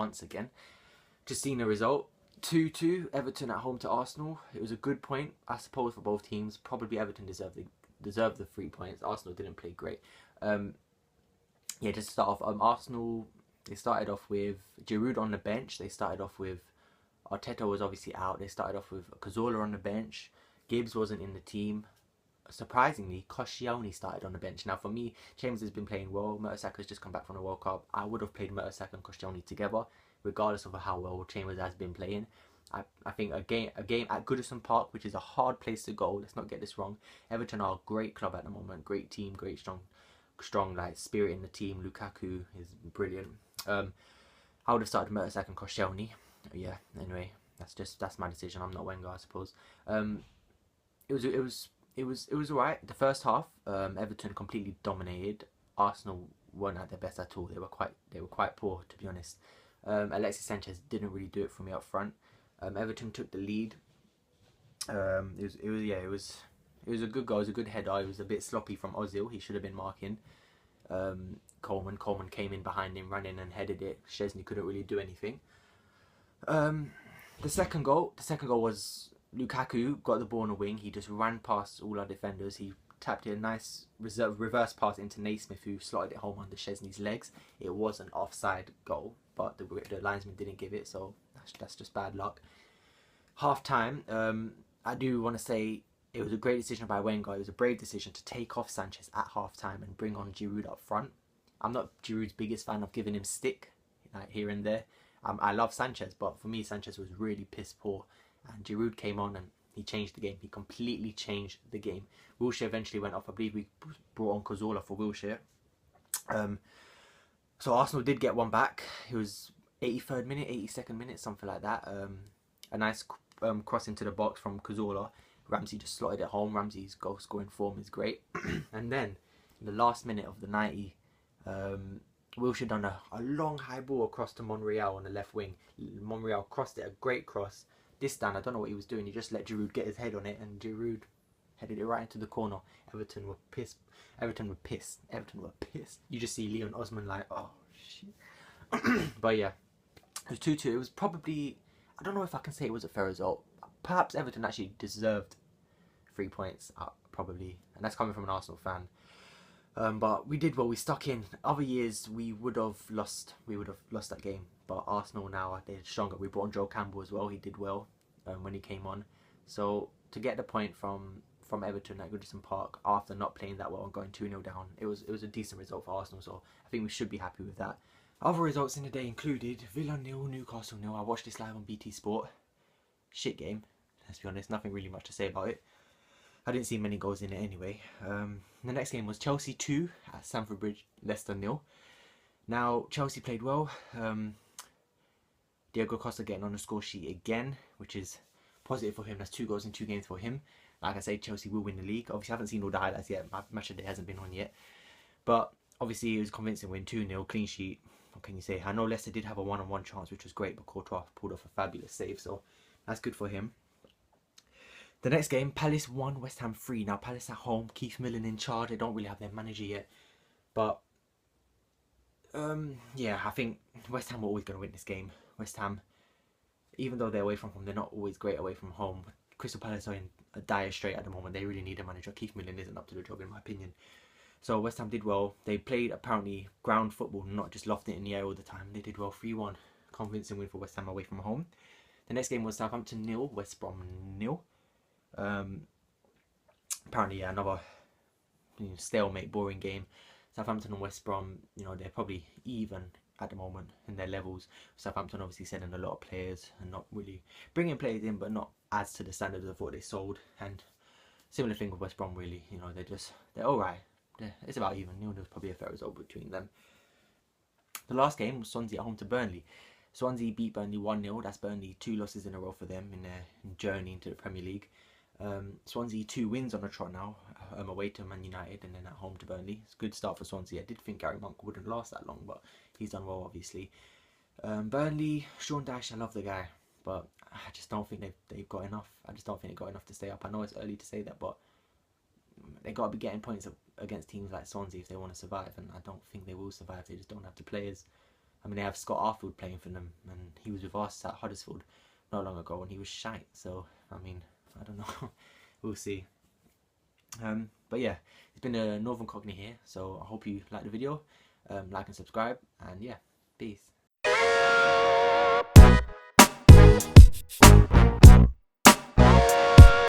once again. Just seeing the result. 2-2, Everton at home to Arsenal. It was a good point, I suppose, for both teams. Probably Everton deserved the 3 points. Arsenal didn't play great. Yeah, just to start off, Arsenal, they started off with Giroud on the bench. They started off with Arteta was obviously out. They started off with Cazorla on the bench. Gibbs wasn't in the team. Surprisingly, Koscielny started on the bench. Now, for me, Chambers has been playing well. Mertesacker just come back from the World Cup. I would have played Mertesacker and Koscielny together, regardless of how well Chambers has been playing. I think a game at Goodison Park, which is a hard place to go. Let's not get this wrong. Everton are a great club at the moment. Great team, great strong like spirit in the team. Lukaku is brilliant. I would have started Mertesacker and Koscielny. Yeah. Anyway, that's my decision. I'm not Wenger, I suppose. It was alright. The first half, Everton completely dominated. Arsenal weren't at their best at all. They were quite poor, to be honest. Alexis Sanchez didn't really do it for me up front. Everton took the lead. It was a good goal. It was a good header. It was a bit sloppy from Ozil. He should have been marking Coleman. Coleman came in behind him, ran in and headed it. Szczesny couldn't really do anything. The second goal was Lukaku got the ball on the wing. He just ran past all our defenders. He tapped it a nice reverse pass into Naismith, who slotted it home under Szczesny's legs. It was an offside goal, but the linesman didn't give it, so that's just bad luck. Half time, I do want to say it was a great decision by Wenger. It was a brave decision to take off Sanchez at half time and bring on Giroud up front. I'm not Giroud's biggest fan of giving him stick, like here and there. I love Sanchez, but for me, Sanchez was really piss poor. And Giroud came on and he changed the game. He completely changed the game. Wilshere eventually went off. I believe we brought on Cazorla for Wilshere. So Arsenal did get one back. It was 83rd minute, 82nd minute, something like that. A nice cross into the box from Cazorla. Ramsey just slotted it home. Ramsey's goal scoring form is great. And then in the last minute of the 90, Wilshere done a long high ball across to Monreal on the left wing. Monreal crossed it, a great cross. This time, I don't know what he was doing. He just let Giroud get his head on it, and Giroud headed it right into the corner. Everton were pissed. You just see Leon Osman like, oh shit. But yeah, it was 2-2. It was probably, I don't know if I can say it was a fair result. Perhaps Everton actually deserved 3 points, probably, and that's coming from an Arsenal fan. But we did well. We stuck in. Other years we would have lost. That game. But Arsenal now, they're stronger. We brought on Joe Campbell as well. He did well when he came on. So to get the point from Everton at Goodison Park after not playing that well and going 2-0 down, it was a decent result for Arsenal. So I think we should be happy with that. Other results in the day included Villa 0, Newcastle 0. I watched this live on BT Sport. Shit game. Let's be honest. Nothing really much to say about it. I didn't see many goals in it anyway. The next game was Chelsea 2 at Stamford Bridge, Leicester 0. Now, Chelsea played well. Diego Costa getting on the score sheet again, which is positive for him. That's 2 goals in 2 games for him. Like I say, Chelsea will win the league. Obviously, I haven't seen all the highlights yet. My match of the day hasn't been on yet. But obviously, it was a convincing win, 2-0, clean sheet. What can you say? I know Leicester did have a 1-on-1 chance, which was great, but Courtois pulled off a fabulous save. So that's good for him. The next game, Palace 1, West Ham 3. Now, Palace at home, Keith Millen in charge. They don't really have their manager yet. But, yeah, I think West Ham were always going to win this game. West Ham, even though they're away from home, they're not always great away from home. Crystal Palace are in a dire strait at the moment. They really need a manager. Keith Millen isn't up to the job, in my opinion. So, West Ham did well. They played, apparently, ground football, not just lofting it in the air all the time. They did well, 3-1. Convincing win for West Ham away from home. The next game was Southampton 0, West Brom 0. Apparently, yeah, another stalemate, boring game. Southampton and West Brom, they're probably even at the moment in their levels. Southampton obviously sending a lot of players and not really bringing players in, but not as to the standards of what they sold. And similar thing with West Brom, really. They're all right. It's about even. There's probably a fair result between them. The last game was Swansea at home to Burnley. Swansea beat Burnley 1-0. That's Burnley 2 losses in a row for them in their journey into the Premier League. Swansea 2 wins on the trot now, away to Man United and then at home to Burnley. It's a good start for Swansea. I did think Gary Monk wouldn't last that long, but he's done well, obviously. Burnley, Sean Dyche, I love the guy, but I just don't think they've got enough. I just don't think they've got enough to stay up. I know it's early to say that, but they've got to be getting points against teams like Swansea if they want to survive, and I don't think they will survive. They just don't have the players. I mean, they have Scott Arfield playing for them, and he was with us at Huddersfield not long ago, and he was shite. So, I mean, I don't know. We'll see. But yeah, it's been a Northern Cockney here, so I hope you like the video. Like and subscribe, and yeah, peace.